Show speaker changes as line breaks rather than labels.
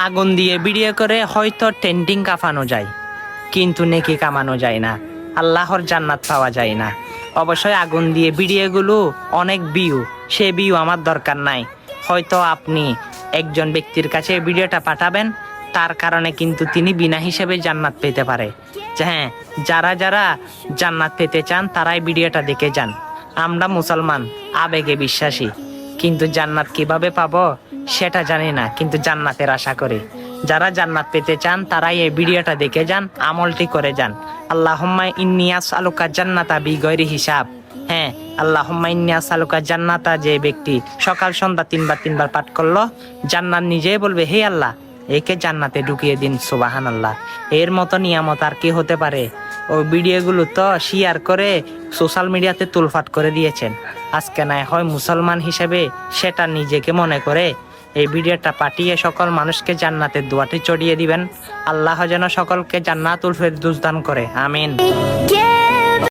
আগুন দিয়ে ভিডিও করে হয়তো ট্রেন্ডিং কাঁপানো যায়, কিন্তু নেকি কামানো যায় না, আল্লাহর জান্নাত পাওয়া যায় না। অবশ্যই আগুন দিয়ে ভিডিওগুলো অনেক ভিউ, সে ভিউ আমার দরকার নাই। হয়তো আপনি একজন ব্যক্তির কাছে ভিডিওটা পাঠাবেন, তার কারণে কিন্তু তিনি বিনা হিসেবে জান্নাত পেতে পারে। হ্যাঁ, যারা যারা জান্নাত পেতে চান তারাই ভিডিওটা দেখে যান। আমরা মুসলমান, আবেগে বিশ্বাসী, কিন্তু জান্নাত কিভাবে পাবো সেটা জানি না, কিন্তু জান্নাতের আশা করি। যারা জান্নাত পেতে চান তারাই এই ভিডিওটা দেখে যান, আমলটি করে যান। আল্লাহুম্মা ইন্নী আসআলুকা জান্নাতা বিগয়রি হিসাব। হ্যাঁ, আল্লাহুম্মা ইন্নী আসআলুকা জান্নাতা, যে ব্যক্তি সকাল সন্ধ্যা তিনবার পাঠ করলো, জান্নাত নিজেই বলবে, হে আল্লাহ, একে জান্নাতে ঢুকিয়ে দিন। সুবহানাল্লাহ। এর মতো নিয়ামত আর কি হতে পারে? ওই ভিডিওগুলো তো শেয়ার করে সোশ্যাল মিডিয়াতে তুলফাট করে দিয়েছেন। আজকে না হয় মুসলমান হিসেবে সেটা নিজেকে মনে করে এই ভিডিওটা পাঠিয়ে সকল মানুষকে জান্নাতের দোয়াটি চড়িয়ে দিবেন। আল্লাহ যেন সকলকে জান্নাতুল ফেরদৌস দান করে। আমিন।